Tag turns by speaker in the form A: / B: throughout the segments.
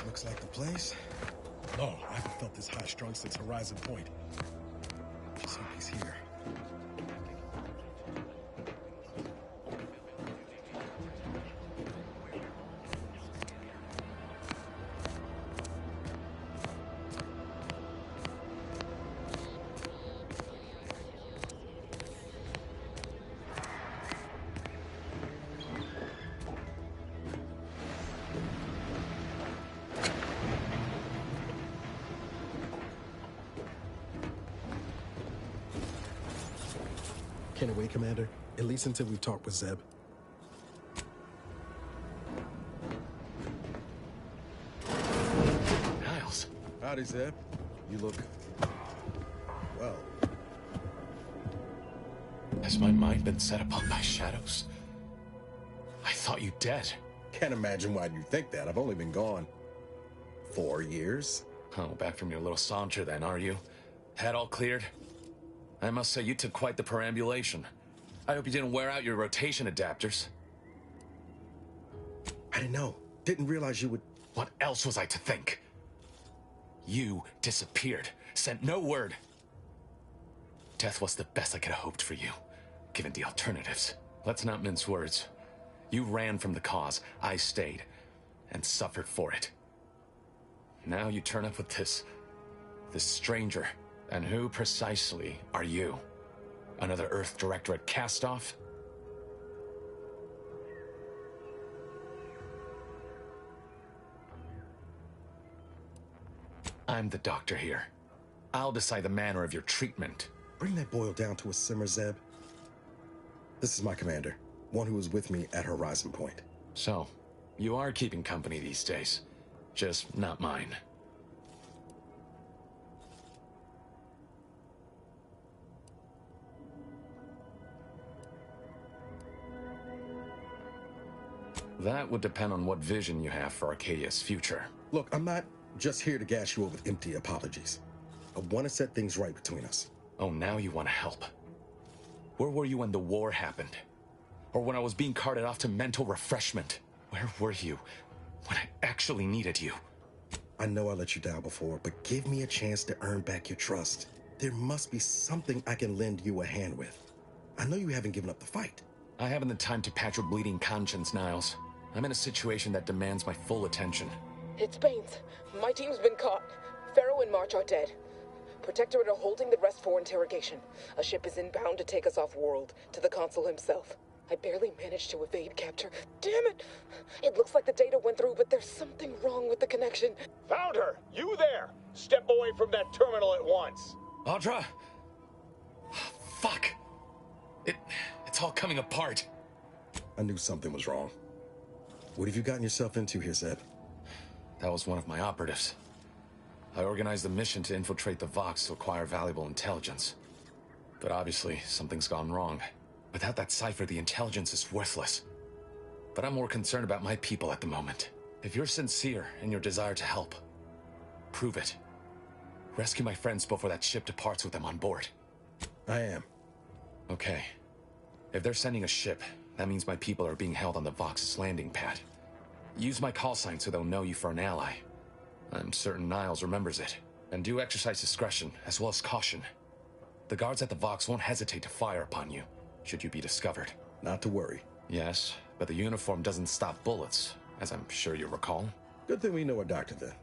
A: Looks like the place. Oh, I haven't felt this high-strung since Horizon Point. Just hope he's here. Can't wait, Commander. At least until we've talked with Zeb.
B: Niles.
A: Howdy, Zeb. You look... well.
B: Has my mind been set upon by shadows? I thought you dead.
A: Can't imagine why you think that. I've only been gone 4 years.
B: Oh, back from your little saunter then, are you? Head all cleared? I must say, you took quite the perambulation. I hope you didn't wear out your rotation adapters.
A: I didn't know. Didn't realize you would...
B: What else was I to think? You disappeared. Sent no word. Death was the best I could have hoped for you, given the alternatives. Let's not mince words. You ran from the cause. I stayed, and suffered for it. Now you turn up with this stranger. And who precisely are you? Another Earth Directorate cast-off? I'm the doctor here. I'll decide the manner of your treatment.
A: Bring that boil down to a simmer, Zeb. This is my commander, one who was with me at Horizon Point.
B: So, you are keeping company these days. Just not mine. That would depend on what vision you have for Arcadia's future.
A: Look, I'm not just here to gas you up with empty apologies. I want to set things right between us.
B: Oh, now you want to help. Where were you when the war happened? Or when I was being carted off to mental refreshment? Where were you when I actually needed you?
A: I know I let you down before, but give me a chance to earn back your trust. There must be something I can lend you a hand with. I know you haven't given up the fight.
B: I haven't the time to patch your bleeding conscience, Niles. I'm in a situation that demands my full attention.
C: It's Baines. My team's been caught. Pharaoh and March are dead. Protectorate are holding the rest for interrogation. A ship is inbound to take us off-world, to the consul himself. I barely managed to evade capture. Damn it! It looks like the data went through, but there's something wrong with the connection.
D: Found her! You there! Step away from that terminal at once!
B: Audra! Fuck! It's all coming apart.
A: I knew something was wrong. What have you gotten yourself into here, Zed?
B: That was one of my operatives. I organized a mission to infiltrate the Vox to acquire valuable intelligence. But obviously, something's gone wrong. Without that cipher, the intelligence is worthless. But I'm more concerned about my people at the moment. If you're sincere in your desire to help, prove it. Rescue my friends before that ship departs with them on board.
A: I am.
B: Okay. If they're sending a ship, that means my people are being held on the Vox's landing pad. Use my call sign so they'll know you for an ally. I'm certain Niles remembers it. And do exercise discretion, as well as caution. The guards at the Vox won't hesitate to fire upon you, should you be discovered.
A: Not to worry.
B: Yes, but the uniform doesn't stop bullets, as I'm sure you recall.
A: Good thing we know a doctor then.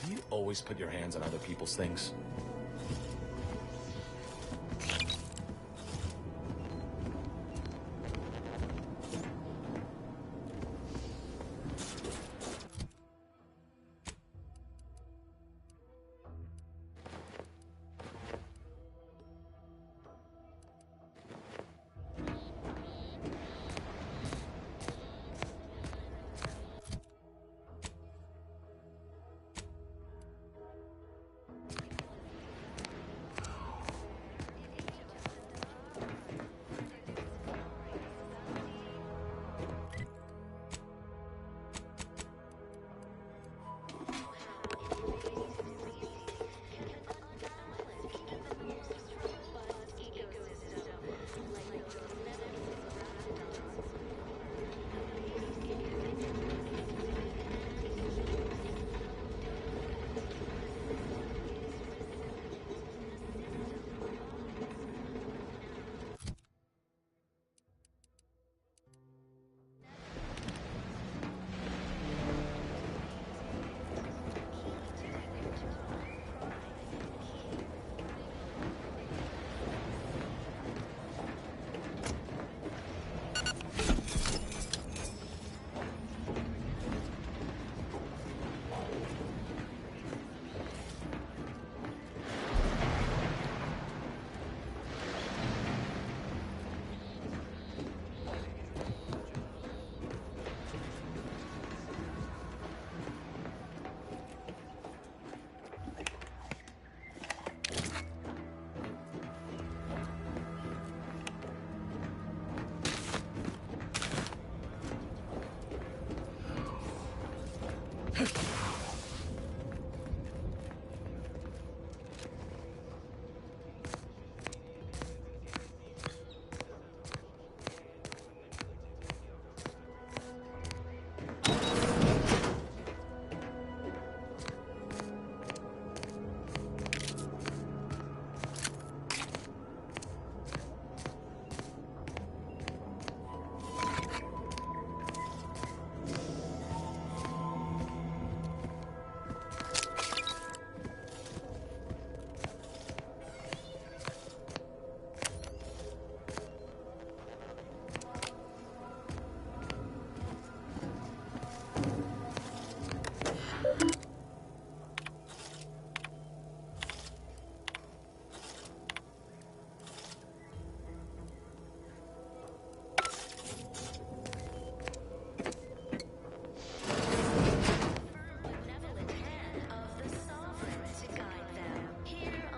B: Do you always put your hands on other people's things?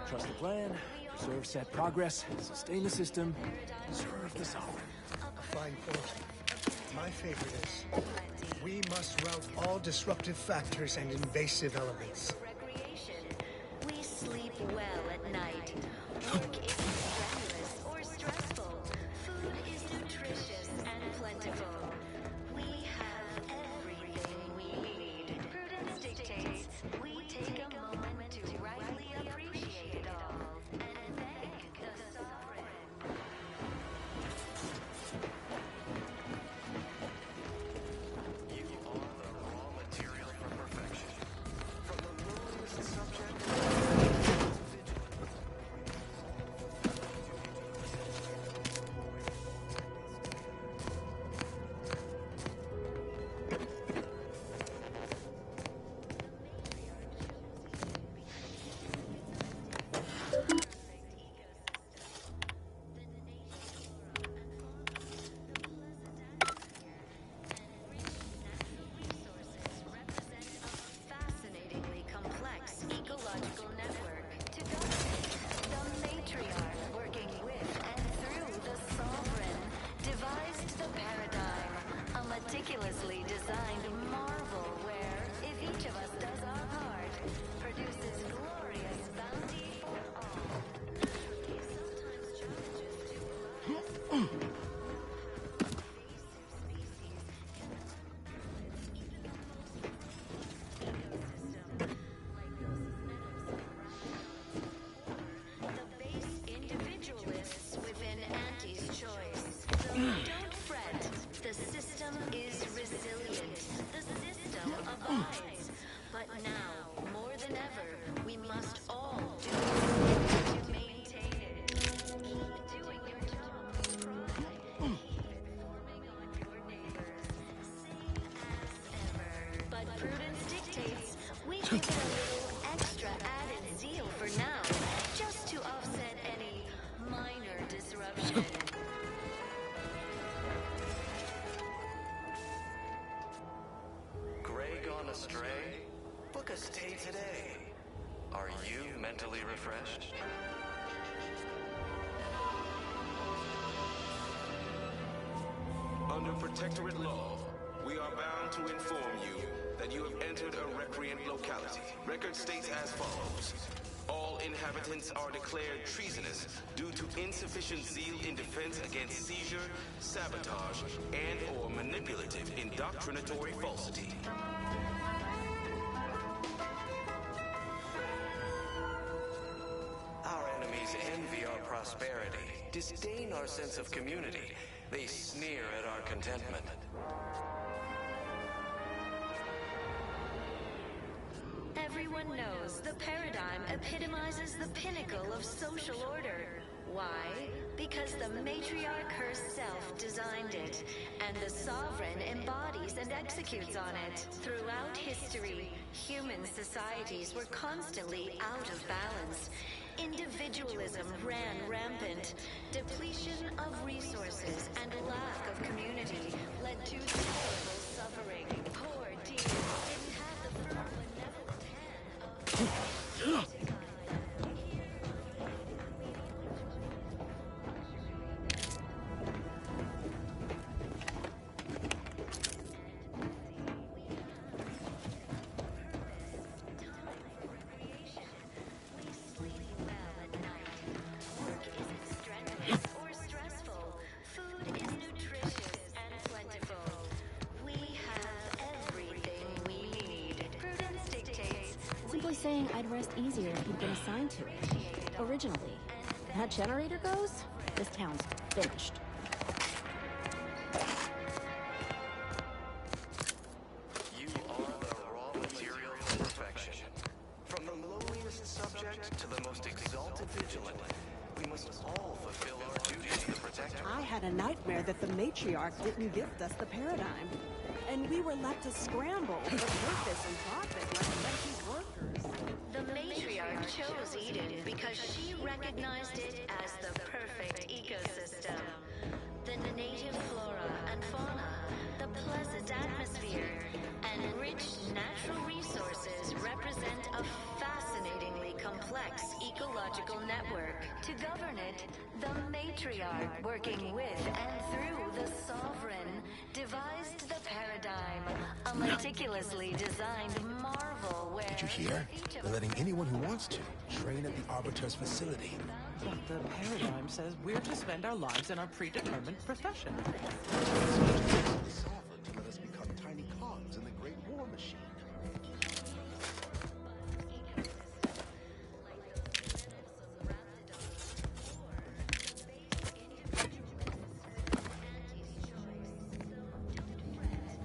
E: Trust the plan, Observe set progress, sustain the system, serve the sovereign.
F: A fine point. My favorite is, we must rout all disruptive factors and invasive elements.
G: Recreation. We sleep well at night. Work isn't strenuous or stressful. Food is nutritious and plentiful. We have everything we need. Prudence dictates we take a moment to rightly appreciate it all and thank the sovereign.
H: You are the raw material for perfection. From the lowliest subject to
G: Fascinatingly complex ecological network. To dominate, the matriarch working with and through the sovereign devised the paradigm, a meticulously designed marvel where, if each of us does our part, produces glorious bounty for all. Sometimes challenges to life. The base individualists within Auntie's choice. Don't fret. The system is resilient. The system abides. But now, more than ever, we must all do to maintain it. Keep doing your job with pride. Keep informing on your neighbors. Same as ever. But prudence dictates we give it a little extra added zeal for now, just to offset any minor disruption.
H: Gray gone astray? Book a stay today. Are you mentally refreshed?
I: Under protectorate law, we are bound to inform you that you have entered a recreant locality. Record states as follows. All inhabitants are declared treasonous due to insufficient zeal in defense against seizure, sabotage, and/or manipulative indoctrinatory falsity.
H: Our enemies envy our prosperity, disdain our sense of community. They sneer at our contentment.
G: Everyone knows the paradigm epitomizes the pinnacle of social order. Why? Because the matriarch herself designed it, and the sovereign embodies and executes on it. Throughout history, human societies were constantly out of balance. Individualism ran rampant. Depletion of resources and lack of community led to terrible suffering. Poor dears didn't have the firm benevolent hand of...
J: Saying I'd rest easier if he'd been assigned to it. Originally. That generator goes, this town's finished.
H: You are the raw material for perfection. From the lowliest subject to the most exalted vigilant, we must all fulfill our duty to the protector.
K: I had a nightmare that the matriarch didn't gift us the paradigm. And we were left to scramble for purpose and profit like lazy workers.
G: The matriarch chose Eden because she recognized it as the perfect ecosystem. The native flora and fauna, the pleasant atmosphere, and rich natural resources represent a fascinatingly complex ecosystem. ecological network. To govern it, the matriarch, working with and through the sovereign, devised the paradigm, a meticulously designed marvel where...
L: Did you hear? They're letting anyone who wants to train at the Arbiter's facility.
M: But the paradigm says we're to spend our lives in our predetermined profession.
L: The sovereign to let us become tiny cogs in the Great War Machine.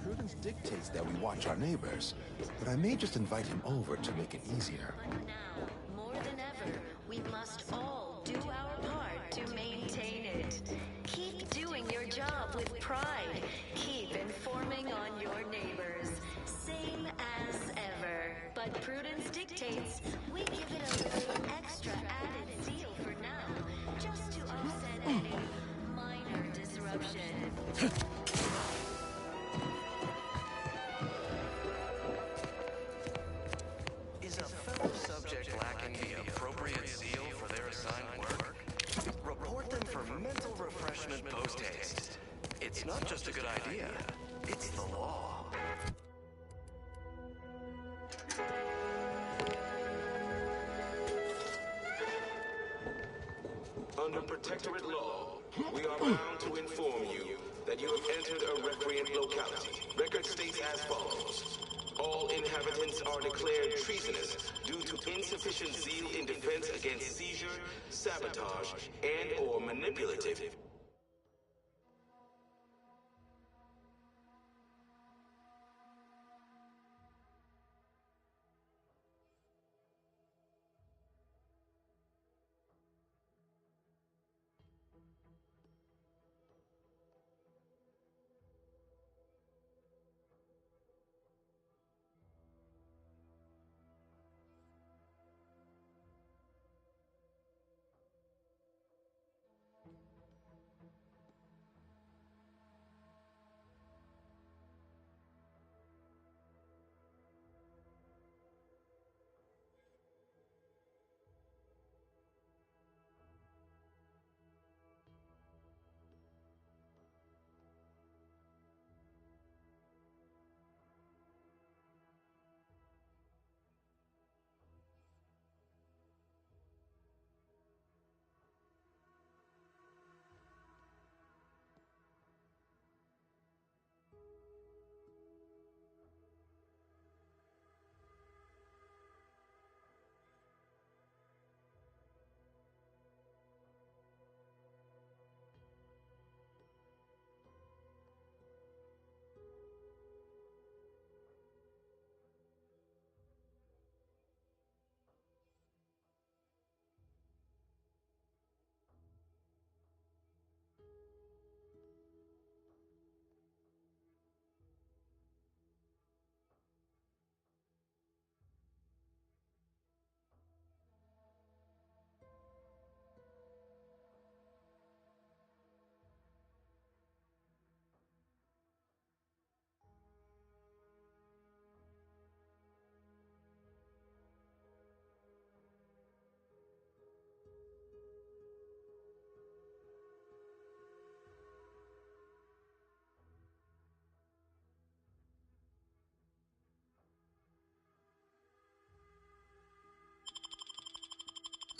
L: Prudence dictates that we watch our neighbors, but I may just invite him over to make it easier.
G: But now, more than ever, we must all do our part to maintain it. Keep doing your job with pride. Keep informing on your neighbors. Same as ever. But prudence dictates we give it a little extra added zeal for now, just to offset any minor disruption.
H: Is a fellow subject lacking the appropriate zeal for their assigned work? Report them for mental refreshment post-haste. It's not just a good idea, it's the law.
I: Under Protectorate law, we are bound to inform you that you have entered a recreant locality. Record states as follows. All inhabitants are declared treasonous due to insufficient zeal in defense against seizure, sabotage, and/or manipulative.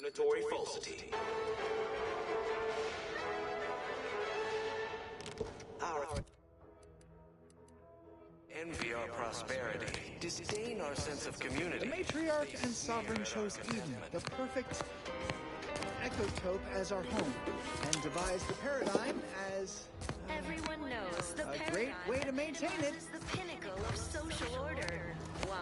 I: Discriminatory falsity.
H: Our envy our prosperity, disdain our sense of community.
E: The matriarch and sovereign chose Eden, the perfect ecotope, as our home, and devised the paradigm as
G: Everyone knows the
E: a great way to maintain it.
G: is the pinnacle of social order. Why?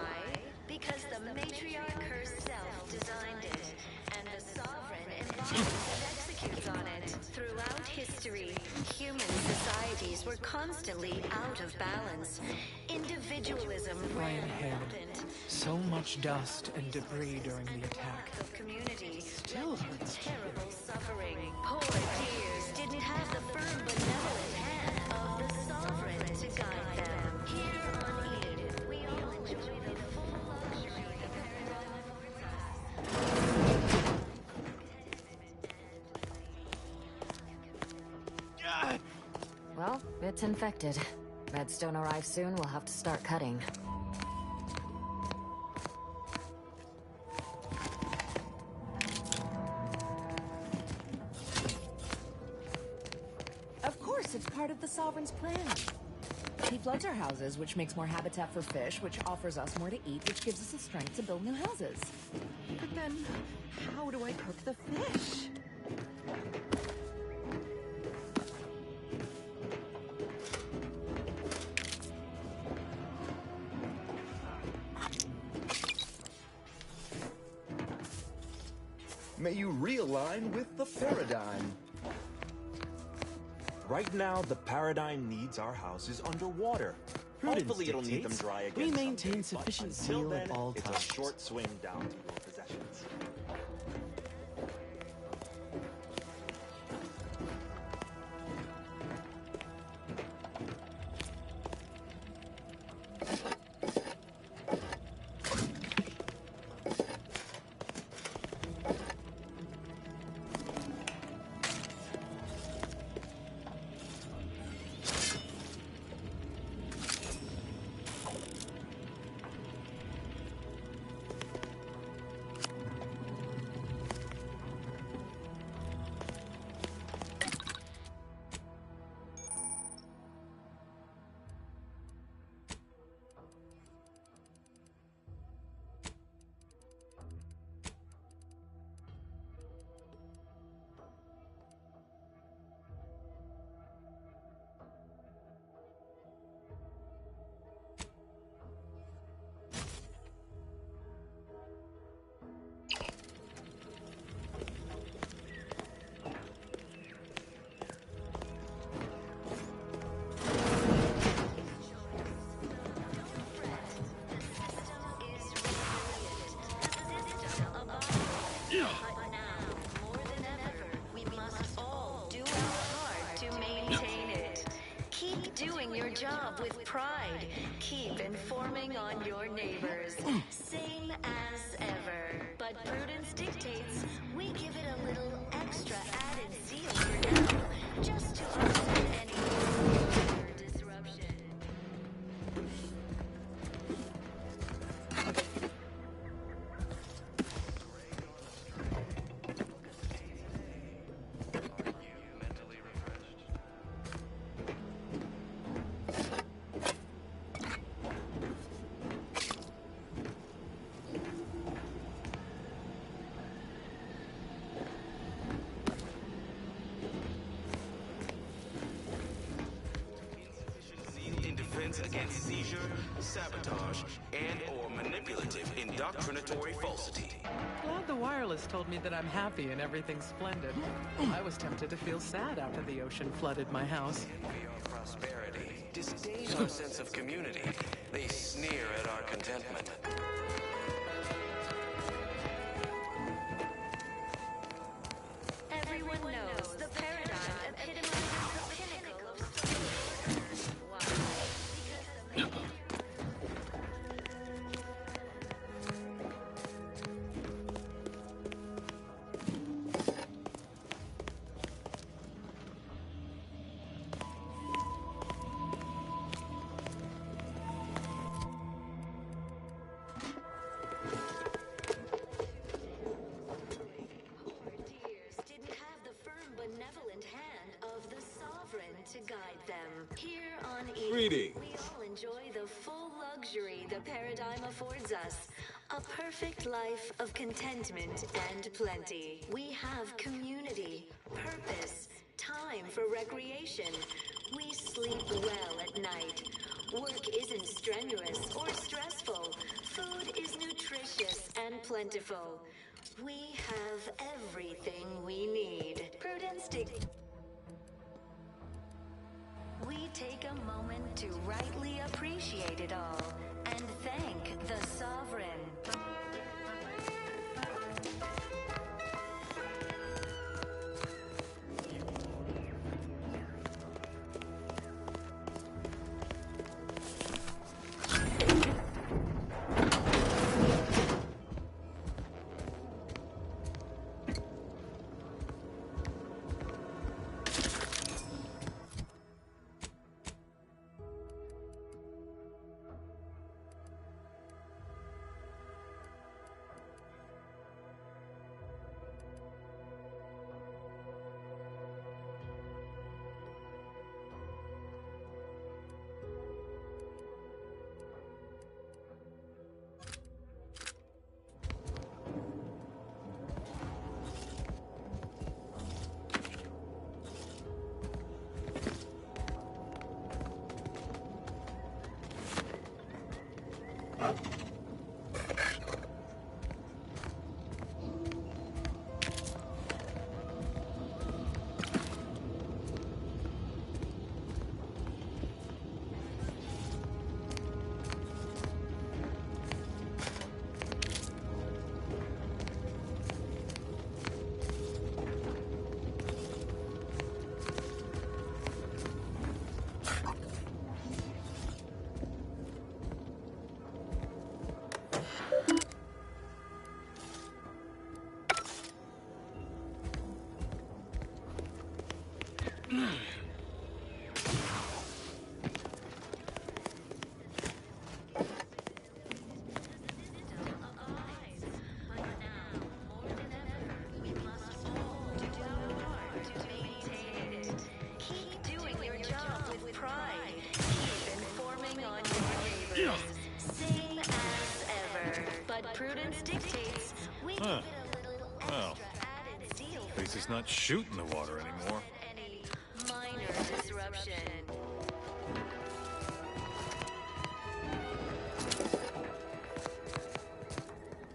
G: Because the matriarch herself designed it, and the sovereign embodies and executes on it. Throughout history, human societies were constantly out of balance. Individualism
M: Ryan
G: ran
M: Head.
G: rampant.
M: So much dust and debris during the attack.
G: Of community,
M: Still hurts.
G: terrible suffering. Poor tears didn't have the firm benevolent hand of the sovereign to guide them. Here on Eden, we all enjoy the full luxury of paradise.
N: Target's infected. Redstone arrives soon, we'll have to start cutting.
O: Of course, it's part of the Sovereign's plan. He floods our houses, which makes more habitat for fish, which offers us more to eat, which gives us the strength to build new houses. But then, how do I cook the fish?
P: May you realign with the paradigm. Right now, the paradigm needs our houses underwater. Hopefully it'll need them dry again.
Q: We maintain
P: someday,
Q: sufficient
P: but until
Q: seal
P: then,
Q: at all
P: it's
Q: times.
P: a short swing down to your possessions.
G: job with pride. Keep informing on your neighbors. Same as ever. But prudence dictates we give it a little extra added zeal for now, just to offset any further disruption.
I: Against seizure, sabotage, and/or manipulative indoctrinatory falsity.
M: Glad the wireless told me that I'm happy and everything's splendid. I was tempted to feel sad after the ocean flooded my house.
H: Envy our prosperity, disdain our sense of community. They sneer at our contentment.
G: Everyone knows the paradigm epitomizes the pinnacle of social. Why? Because the benevolent hand of the Sovereign to guide them. Here on Eden,
L: Greetings.
G: we all enjoy the full luxury the paradigm affords us. A perfect life of contentment and plenty. We have community, purpose, time for recreation. We sleep well at night. Work isn't strenuous or stressful. Food is nutritious and plentiful. We have everything we need. Prudence We take a moment to rightly appreciate it all and thank the Sovereign.
Q: Huh. Well, at least it's not shooting the water anymore.
G: Minor disruption.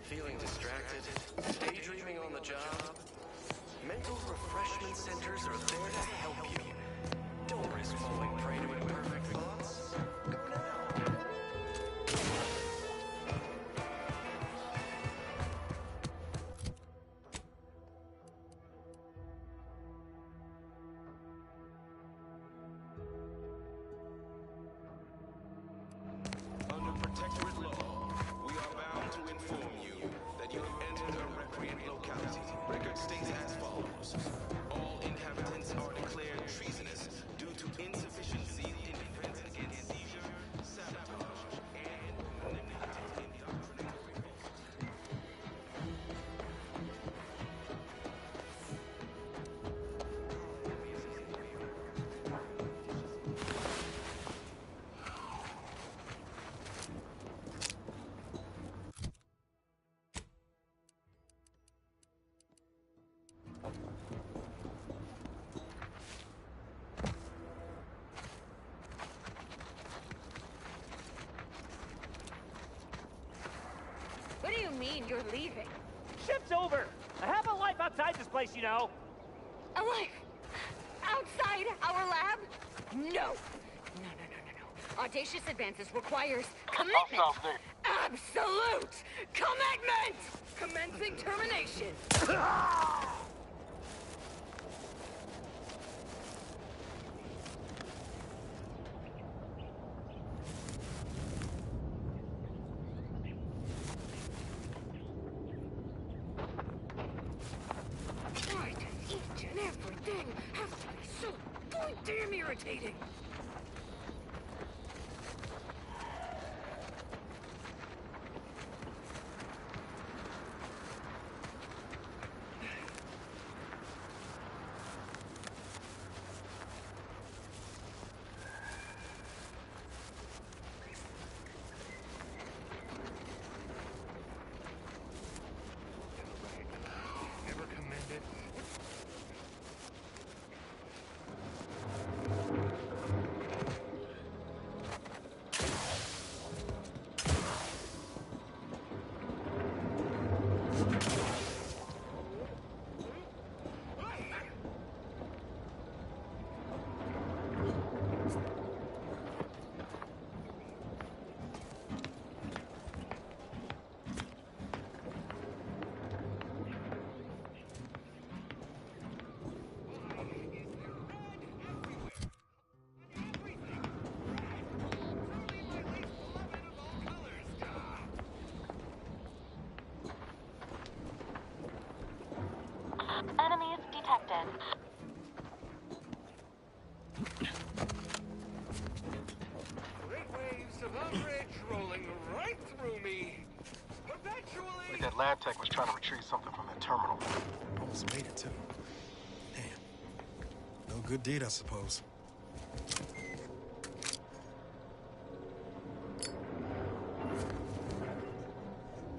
H: Feeling distracted? Daydreaming on the job? Mental refreshment centers are there to help you. Don't risk falling prey to imperfect thoughts. Go now.
I: Under protectorate law, we are bound to inform you that you have entered a recreant locality. Record states as follows. All inhabitants are declared treasonous due to insufficiency in defense against seizure, sabotage, and manipulative indoctrination.
R: What do you mean you're leaving?
D: Shift's over. I have a life outside this place, you know.
R: A life? Outside our lab? No. No. Audacious advances requires commitment. Absolute commitment! Commencing termination. Why does each and everything have to be so goddamn irritating?
D: Never commended.
S: Enemies detected.
D: Great waves of umbrage rolling right through me. Perpetually.
T: Like that lab tech was trying to retrieve something from that terminal.
A: Almost made it, too. Damn. No good deed, I suppose.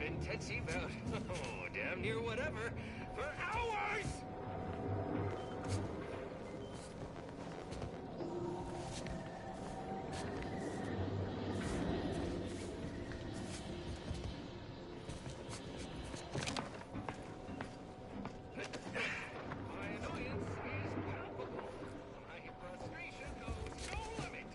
D: Intense about, oh, damn near whatever, for hours! My annoyance is palpable. My frustration knows no limit.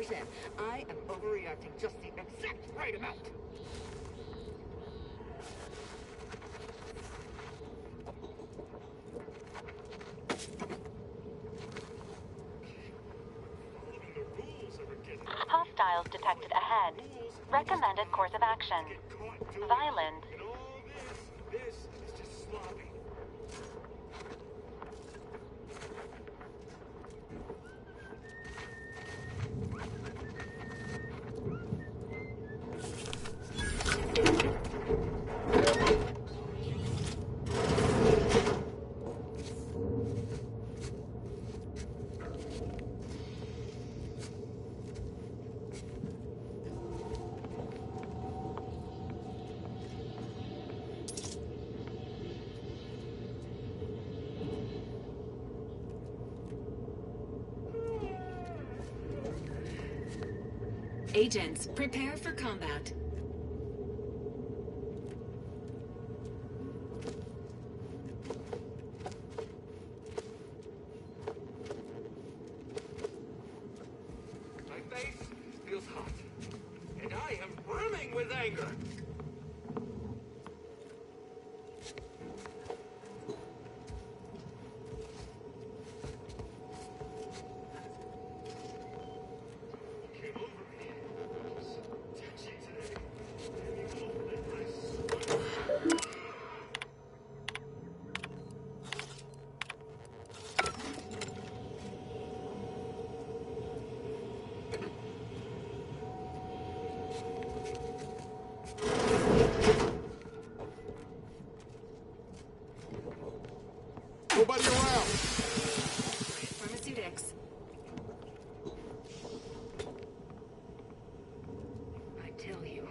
R: Listen, I am overreacting just the exact right amount.
S: Hostiles detected ahead. Recommended course of action. Violent.
R: This is just sloppy.
U: Agents, prepare for combat.
R: My face feels hot, and I am brimming with anger.
L: Nobody around!
U: Pharmaceutics.
R: I tell you,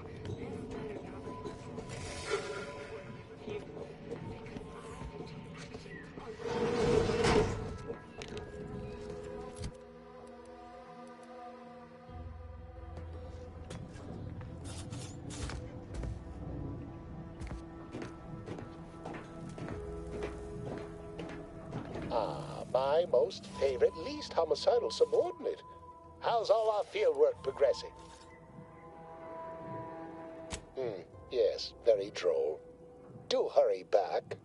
V: my most favorite, least homicidal subordinate. How's all our field work progressing? Yes, very droll. Do hurry back.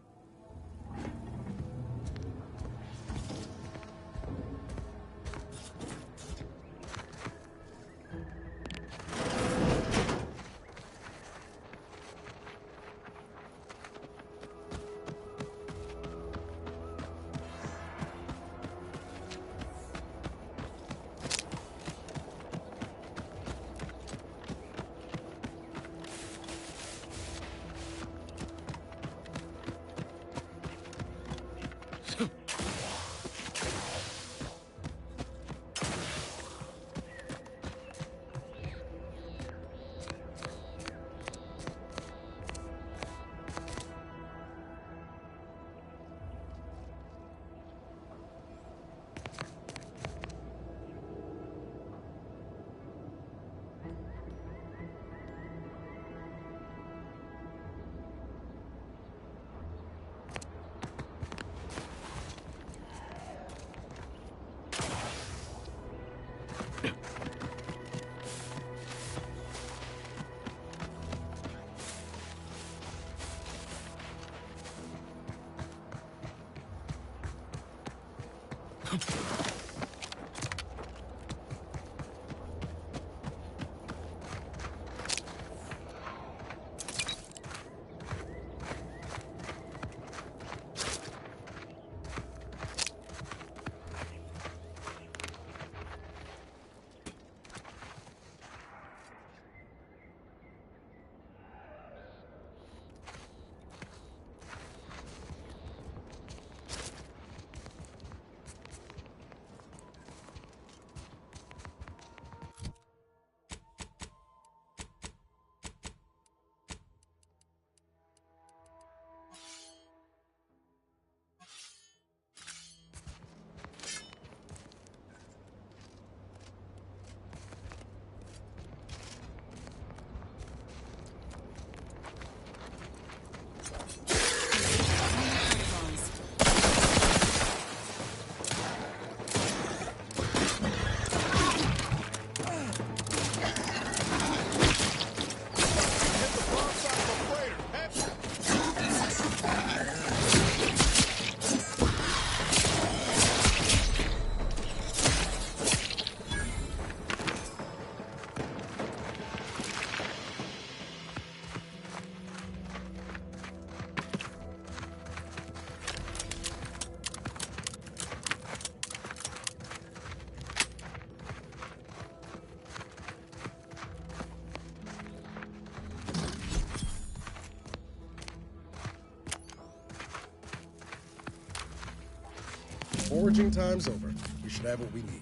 A: Foraging time's over. We should have what we need.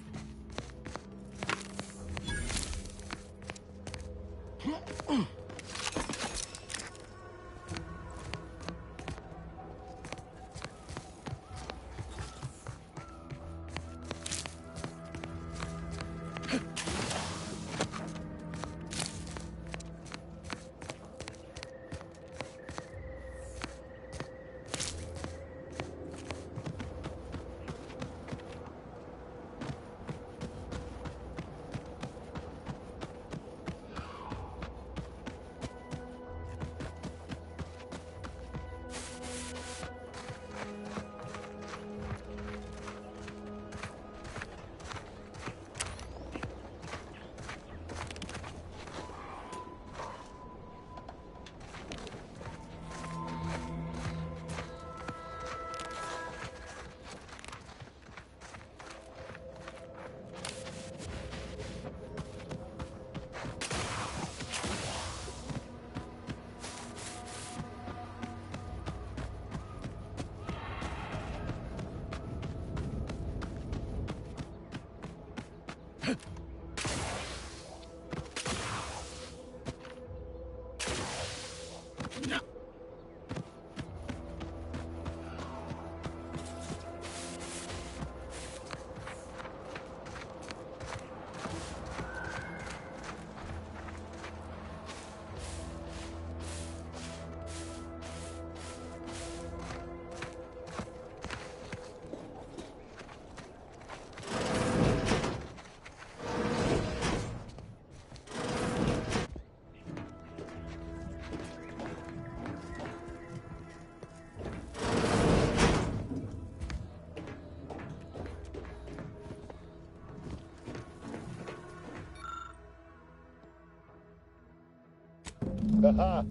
V: Haha.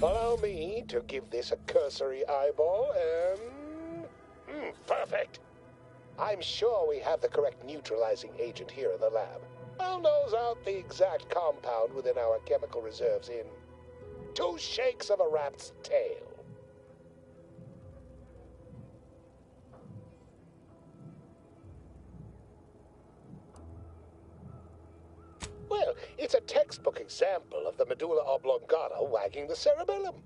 V: Allow me to give this a cursory eyeball and... perfect. I'm sure we have the correct neutralizing agent here in the lab. I'll nose out the exact compound within our chemical reserves in 2 shakes of a rat's tail. Well, it's a textbook example of the medulla oblongata wagging the cerebellum.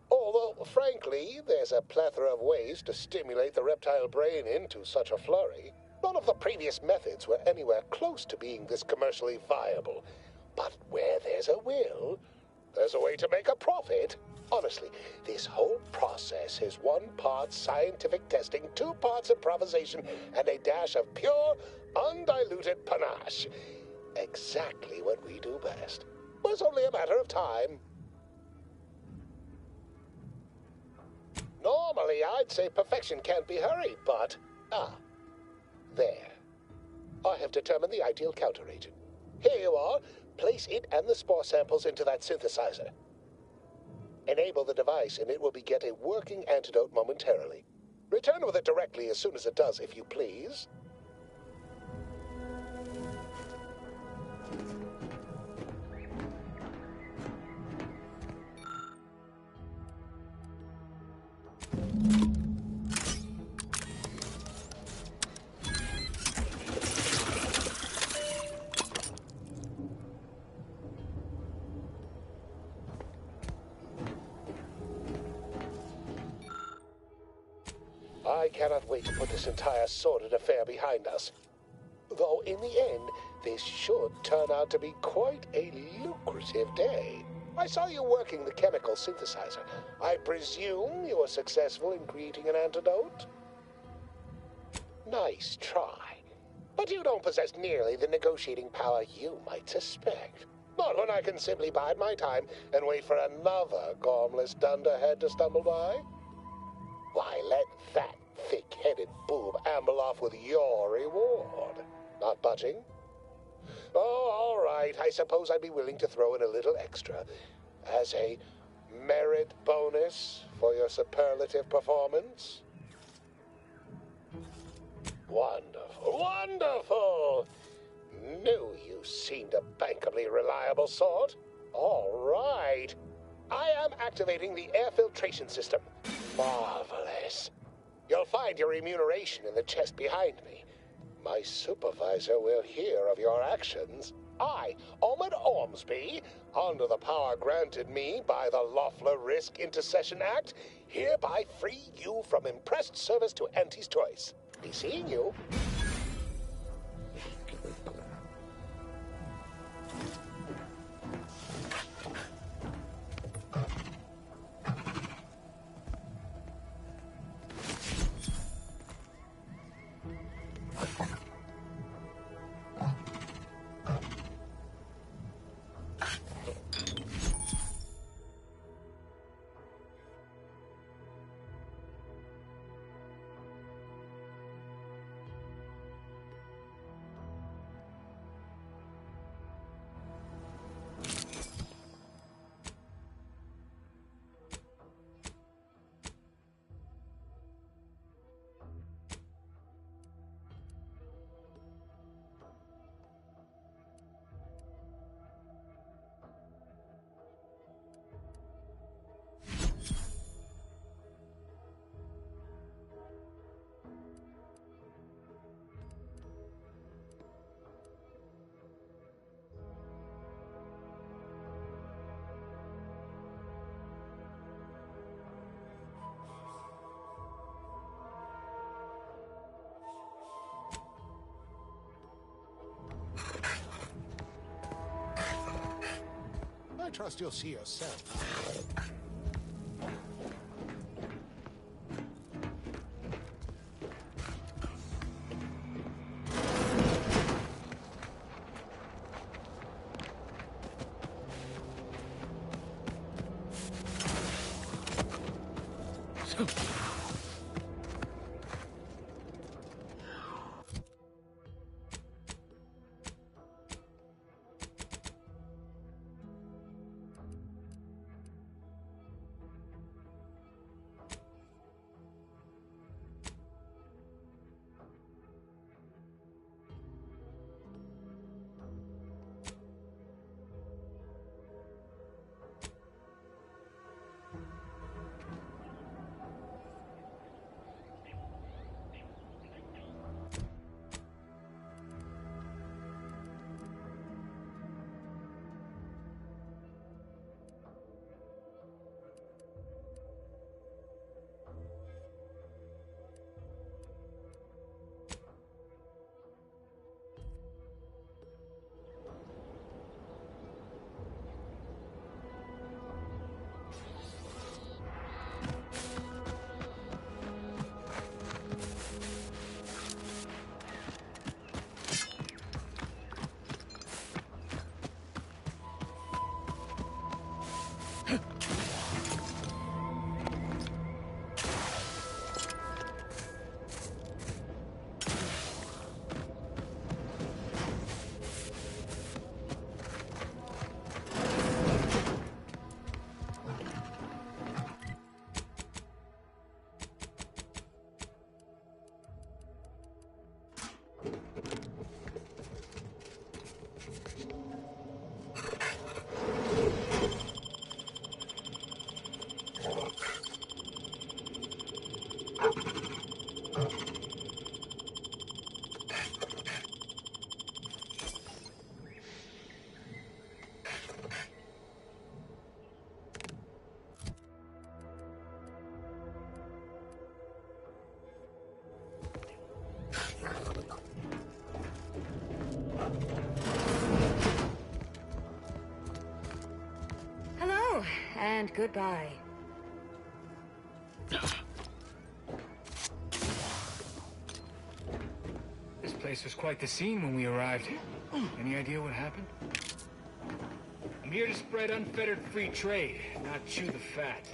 V: Although, frankly, there's a plethora of ways to stimulate the reptile brain into such a flurry. None of the previous methods were anywhere close to being this commercially viable. But where there's a will, there's a way to make a profit. Honestly, this whole process is 1 part scientific testing, 2 parts improvisation, and a dash of pure, undiluted panache. Exactly what we do best. It's only a matter of time. Normally, I'd say perfection can't be hurried, but... there. I have determined the ideal counteragent. Here you are. Place it and the spore samples into that synthesizer. Enable the device, and it will beget a working antidote momentarily. Return with it directly as soon as it does, if you please. I cannot wait to put this entire sordid affair behind us. Though in the end, this should turn out to be quite a lucrative day. I saw you working the chemical synthesizer. I presume you were successful in creating an antidote? Nice try. But you don't possess nearly the negotiating power you might suspect. Not when I can simply bide my time and wait for another gormless dunderhead to stumble by. Why, let that thick-headed boob amble off with your reward. Not budging? Oh, all right. I suppose I'd be willing to throw in a little extra as a merit bonus for your superlative performance. Wonderful, wonderful! Knew you seemed a bankably reliable sort. All right. I am activating the air filtration system. Marvelous. You'll find your remuneration in the chest behind me. My supervisor will hear of your actions. I, Ahmed Ormsby, under the power granted me by the Loeffler Risk Intercession Act, hereby free you from impressed service to Auntie's choice. Be seeing you. I trust you'll see yourself.
U: And goodbye.
B: This place was quite the scene when we arrived. Any idea what happened? I'm here to spread unfettered free trade, not chew the fat.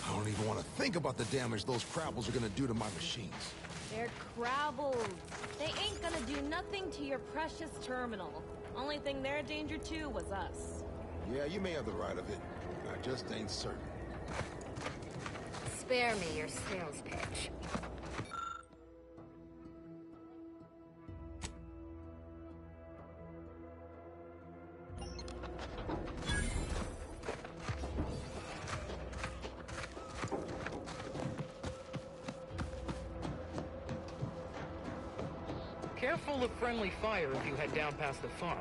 L: I don't even want to think about the damage those crabbles are gonna do to my machines.
C: They're crabbles. They ain't gonna do nothing to your precious terminal. Only thing they're a danger to was us.
L: Yeah, you may have the right of it. I just ain't certain.
R: Spare me your sales pitch.
B: Careful of friendly fire if you head down past the farm.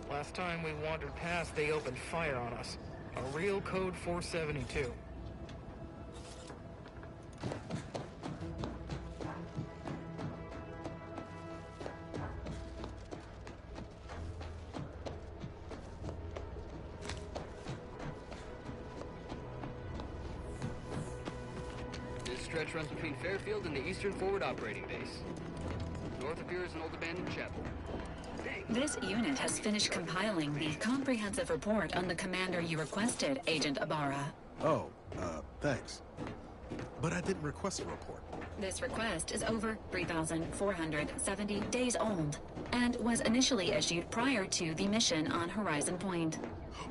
B: Last time we wandered past, they opened fire on us. A real code 472.
F: This stretch runs between Fairfield and the Eastern Forward Operating Base. North of here is an old abandoned chapel.
U: This unit has finished compiling the comprehensive report on the commander you requested, Agent Ibarra.
A: Oh, thanks. But I didn't request a report.
U: This request is over 3,470 days old and was initially issued prior to the mission on Horizon Point.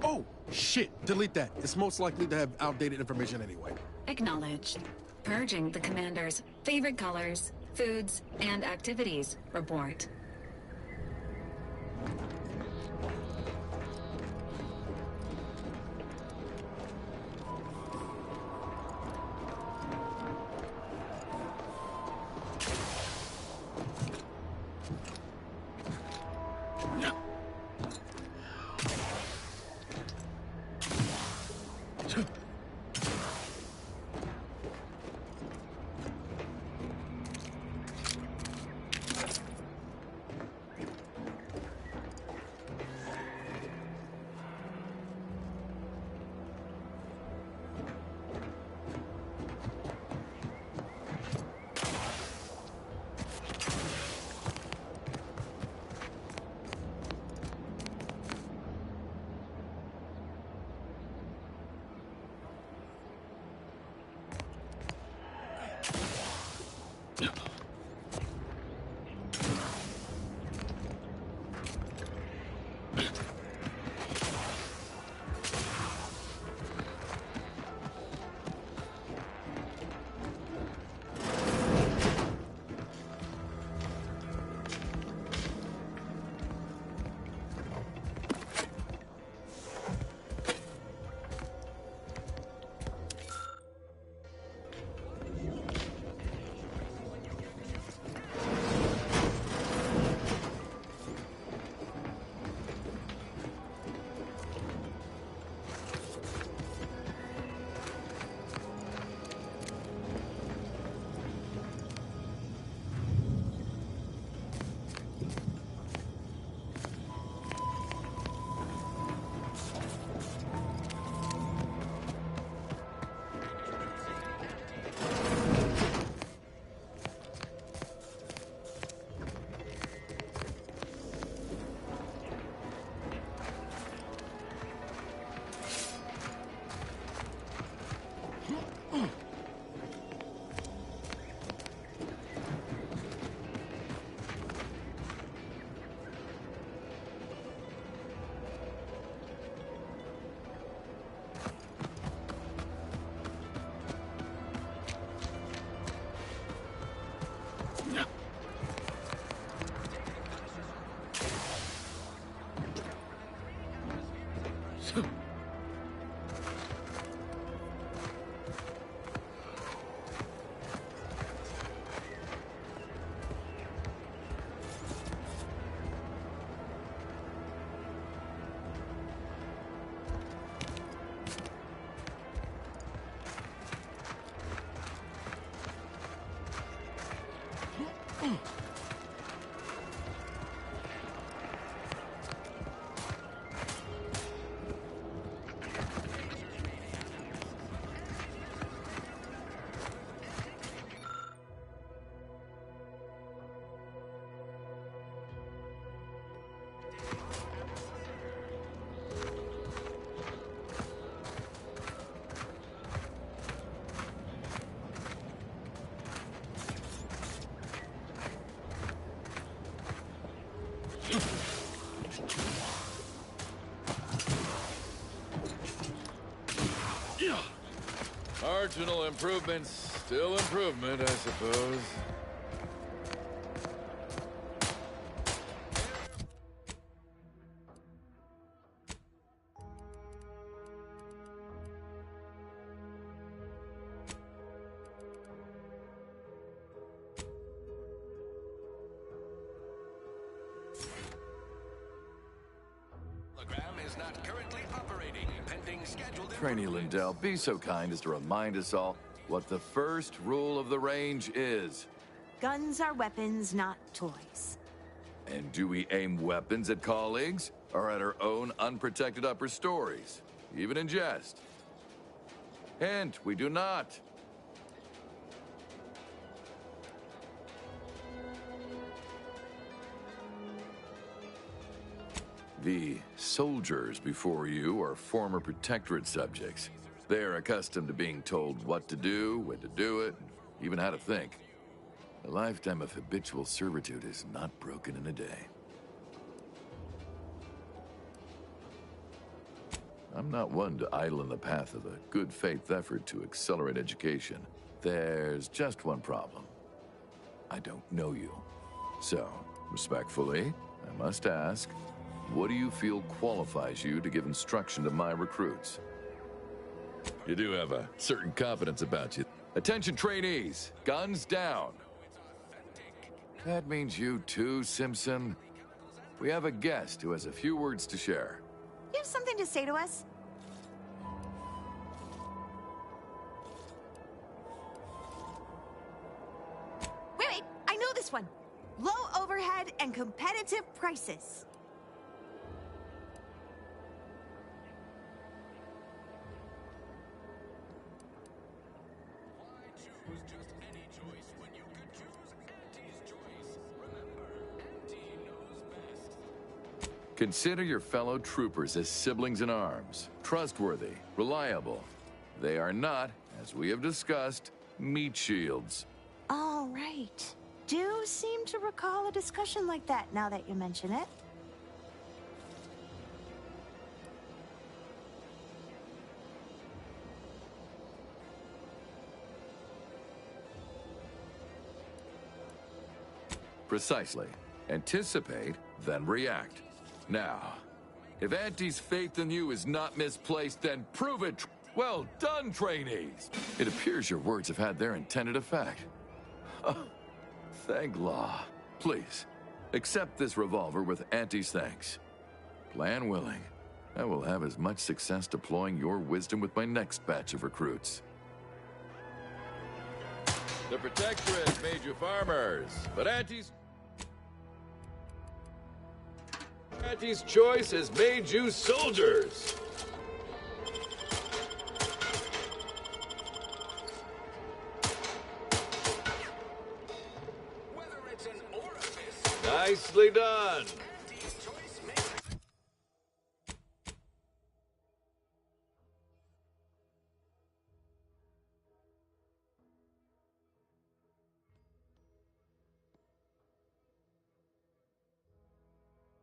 A: Oh, shit! Delete that. It's most likely to have outdated information anyway.
U: Acknowledged. Purging the commander's favorite colors, foods, and activities report.
J: Marginal improvement's still improvement, I suppose.
K: Trainee Lindell, be so kind as to remind us all what the first rule of the range is.
W: Guns are weapons, not toys.
K: And do we aim weapons at colleagues or at our own unprotected upper stories, even in jest? Hint, we do not. The soldiers before you are former Protectorate subjects. They're accustomed to being told what to do, when to do it, even how to think. A lifetime of habitual servitude is not broken in a day. I'm not one to idle in the path of a good faith effort to accelerate education. There's just one problem. I don't know you. So, respectfully, I must ask, what do you feel qualifies you to give instruction to my recruits? You do have a certain confidence about you. Attention trainees, guns down. That means you too, Simpson. We have a guest who has a few words to share.
W: You have something to say to us? Wait, I know this one. Low overhead and competitive prices.
K: Consider your fellow troopers as siblings in arms, trustworthy, reliable. They are not, as we have discussed, meat shields.
W: All right. Do seem to recall a discussion like that now that you mention it.
K: Precisely. Anticipate, then react. Now, if Auntie's faith in you is not misplaced, then prove it. Well done, trainees. It appears your words have had their intended effect. Oh, thank law. Please, accept this revolver with Auntie's thanks. Plan willing, I will have as much success deploying your wisdom with my next batch of recruits.
J: The Protectorate made you farmers, but Auntie's choice has made you soldiers. Nicely done.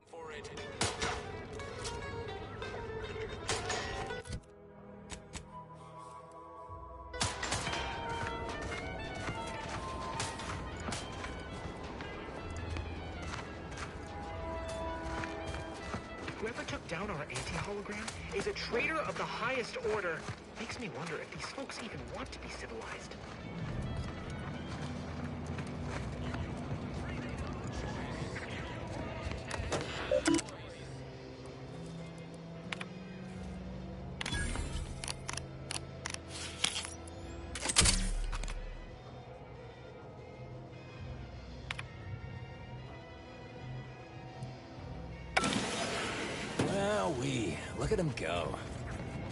H: For it.
X: Whoever took down our anti-hologram is a traitor of the highest order. Makes me wonder if these folks even want to be civilized.
Y: Look at him go.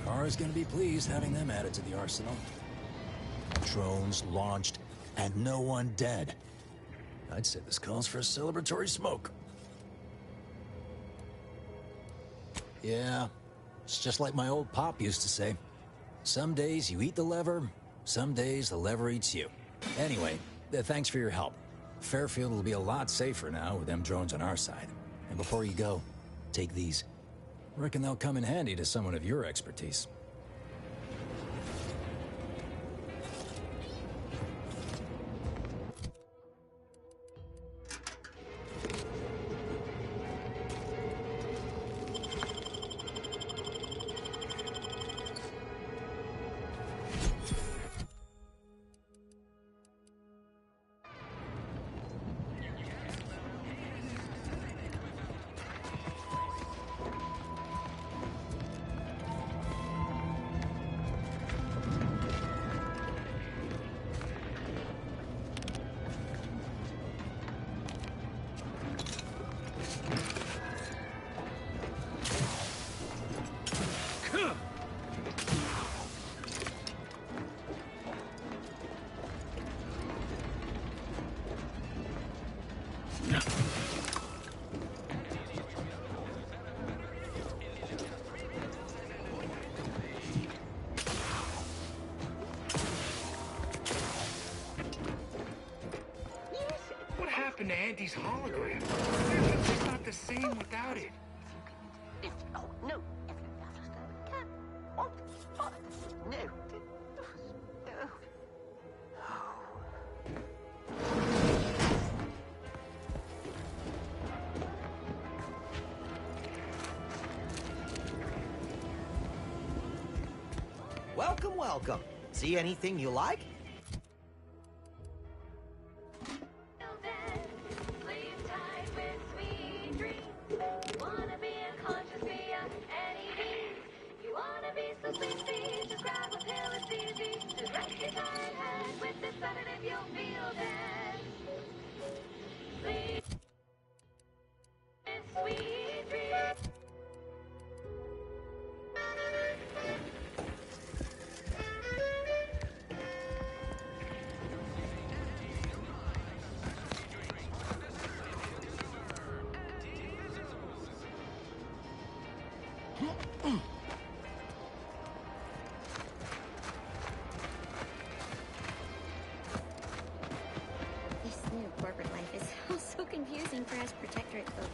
Y: Kara's gonna be pleased having them added to the arsenal. Drones launched, and no one dead. I'd say this calls for a celebratory smoke. Yeah, it's just like my old pop used to say. Some days you eat the lever, some days the lever eats you. Anyway, thanks for your help. Fairfield will be a lot safer now with them drones on our side. And before you go, take these. Reckon they'll come in handy to someone of your expertise.
B: Auntie's hologram. It's just not the same without it.
E: No.
M: Welcome, welcome. See anything you like?
N: This new corporate life is so confusing for us protectorate folk.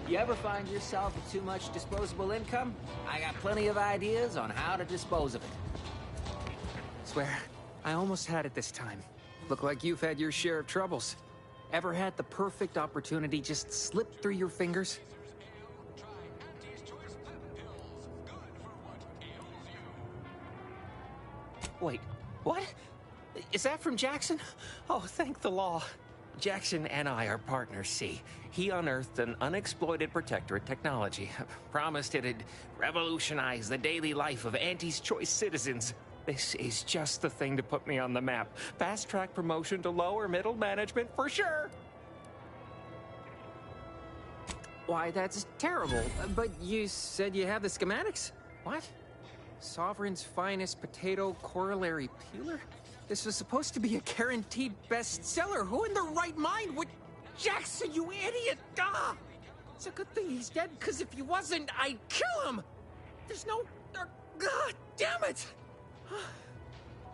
O: You ever find yourself with too much disposable income? I got plenty of ideas on how to dispose of it.
X: Swear, I almost had it this time. Look like you've had your share of troubles. Ever had the perfect opportunity just slip through your fingers? Wait, what? Is that from Jackson? Oh, thank the law. Jackson and I are partners, see. He unearthed an unexploited protectorate technology. Promised it'd revolutionize the daily life of Auntie's Choice citizens. This is just the thing to put me on the map. Fast-track promotion to lower middle management for sure. Why, that's terrible. But you said you have the schematics? What? Sovereign's finest potato corollary peeler? This was supposed to be a guaranteed bestseller. Who in their right mind would... Jackson, you idiot! Ah! It's a good thing he's dead, because if he wasn't, I'd kill him! There's no... God damn it!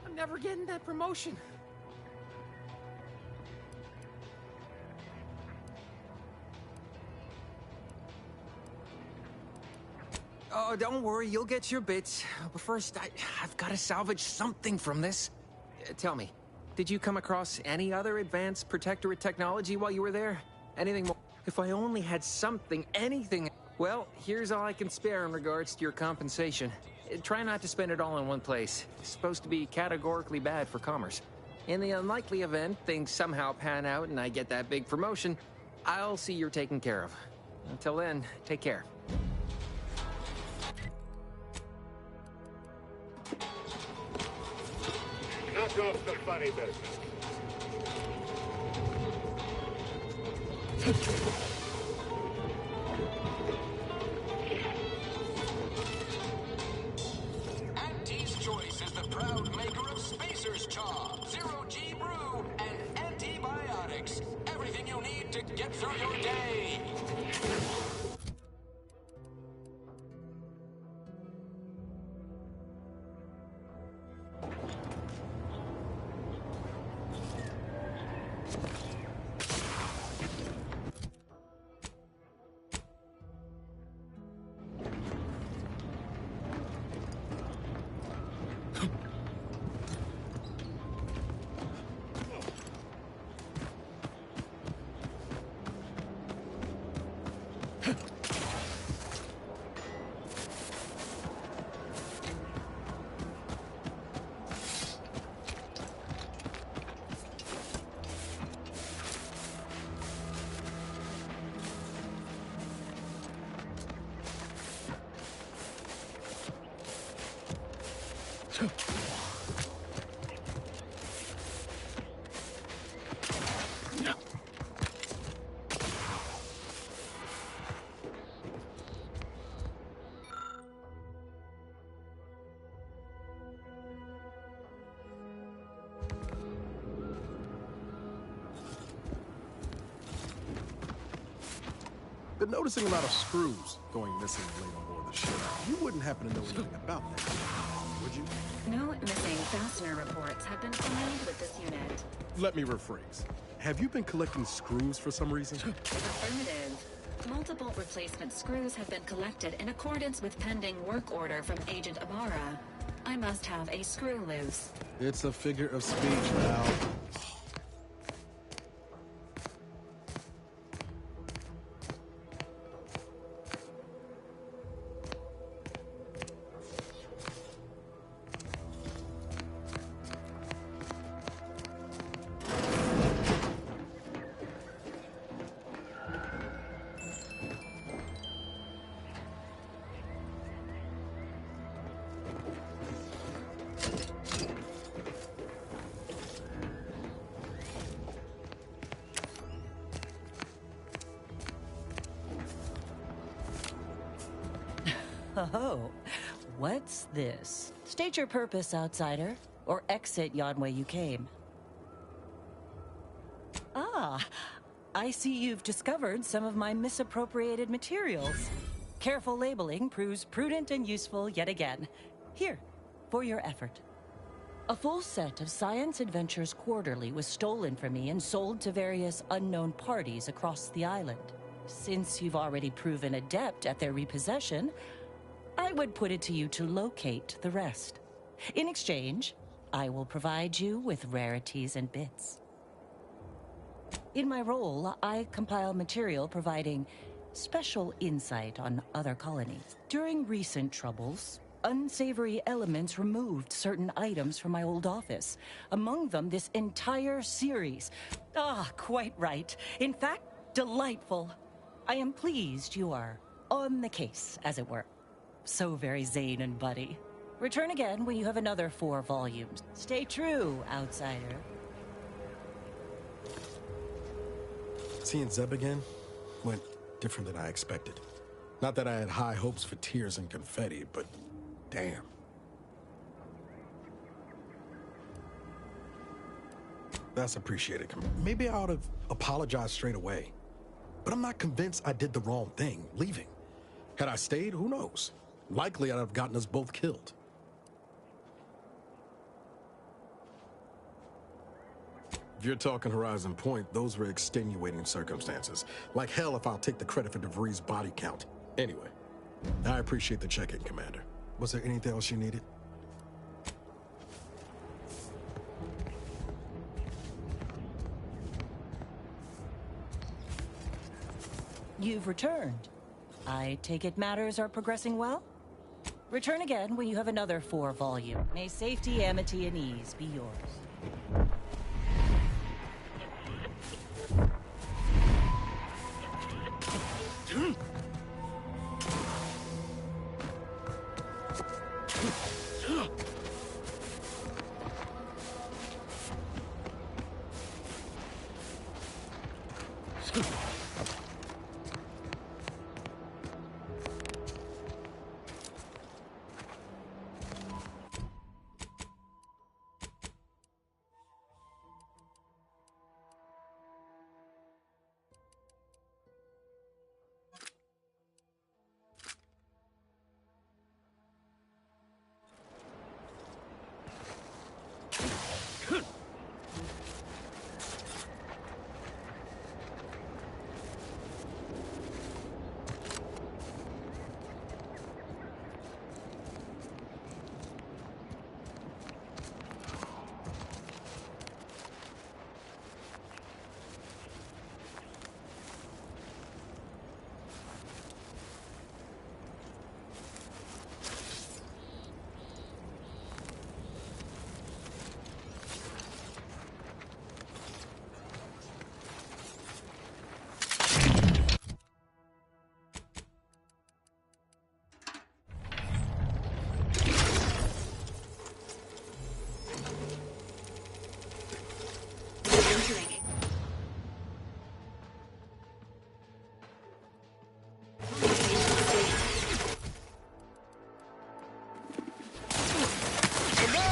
X: I'm never getting that promotion. Oh, don't worry, you'll get your bits. But first, I've got to salvage something from this. Tell me, did you come across any other advanced protectorate technology while you were there? Anything more? If I only had something, anything... Well, here's all I can spare in regards to your compensation. Try not to spend it all in one place. It's supposed to be categorically bad for commerce. In the unlikely event things somehow pan out and I get that big promotion, I'll see you're taken care of. Until then, take care.
V: Knock off the funny business.
G: Auntie's Choice is the proud maker of Spacer's Chaw, Zero-G Brew, and antibiotics. Everything you need to get through your day.
I: Been noticing a lot of screws going missing late on board the ship. You wouldn't happen to know anything about that, would you?
U: No missing fastener reports have been filed with this unit.
I: Let me rephrase. Have you been collecting screws for some reason?
U: Affirmative. Multiple replacement screws have been collected in accordance with pending work order from Agent Amara. I must have a screw loose.
I: It's a figure of speech, Val.
P: Oh, what's this? State your purpose, outsider, or exit yon way you came. Ah, I see you've discovered some of my misappropriated materials. Careful labeling proves prudent and useful yet again. Here, for your effort. A full set of Science Adventures Quarterly was stolen from me and sold to various unknown parties across the island. Since you've already proven adept at their repossession, I would put it to you to locate the rest. In exchange, I will provide you with rarities and bits. In my role, I compile material providing special insight on other colonies. During recent troubles, unsavory elements removed certain items from my old office. Among them, this entire series. Ah, quite right. In fact, delightful. I am pleased you are on the case, as it were. So very Zane and Buddy. Return again when you have another 4 volumes. Stay true, outsider.
A: Seeing Zeb again went different than I expected. Not that I had high hopes for tears and confetti, but damn. That's appreciated. Maybe I ought to apologize straight away. But I'm not convinced I did the wrong thing, leaving. Had I stayed, who knows? Likely I'd have gotten us both killed. If you're talking Horizon Point, those were extenuating circumstances. Like hell if I'll take the credit for DeVries' body count. Anyway, I appreciate the check-in, Commander. Was there anything else you needed?
P: You've returned. I take it matters are progressing well? Return again when you have another 4 volumes. May safety, amity, and ease be yours.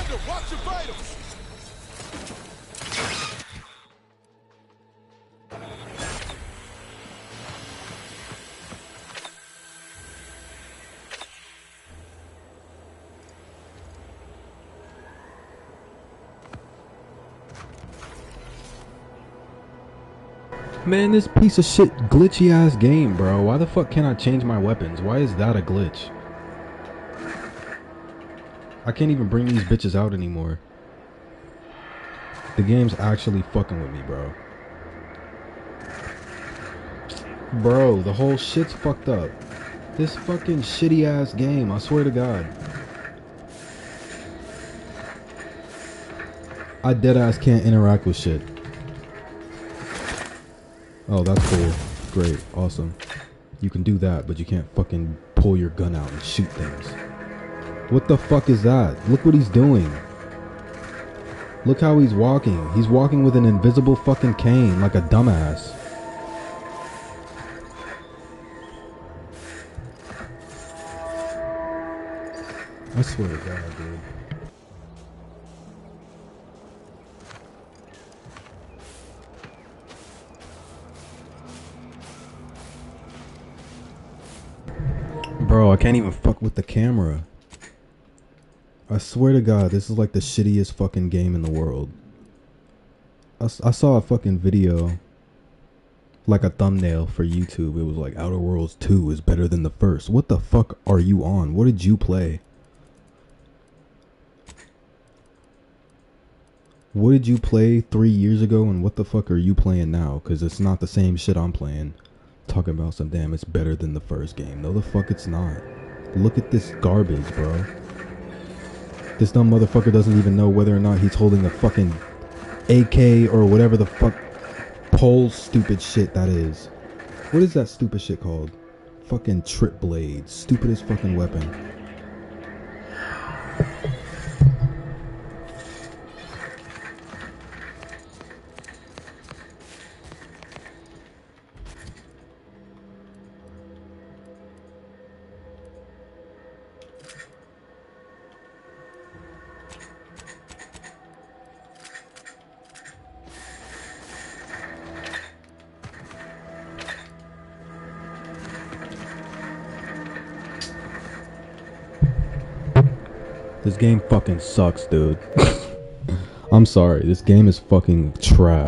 I: Victor, watch your vitals!
C: Man, this piece of shit glitchy ass game, bro. Why the fuck can't I change my weapons? Why is that a glitch? I can't even bring these bitches out anymore. The game's actually fucking with me, bro. Bro, the whole shit's fucked up. This fucking shitty ass game, I swear to God. I deadass can't interact with shit. Oh, that's cool. Great. Awesome. You can do that, but you can't fucking pull your gun out and shoot things. What the fuck is that? Look what he's doing. Look how he's walking. He's walking with an invisible fucking cane like a dumbass. I swear to God, dude. Bro, I can't even fuck with the camera. I swear to God, this is like the shittiest fucking game in the world. I saw a fucking video, like a thumbnail for YouTube. It was like Outer Worlds 2 is better than the first. What the fuck are you on? What did you play? What did you play 3 years ago and what the fuck are you playing now? Because it's not the same shit I'm playing. Talking about some damn it's better than the first game. No the fuck it's not. Look at this garbage, bro. This dumb motherfucker doesn't even know whether or not he's holding a fucking AK or whatever the fuck pole stupid shit that is. What is that stupid shit called? Fucking trip blade. Stupidest fucking weapon. This game fucking sucks, dude. I'm sorry, this game is fucking trash.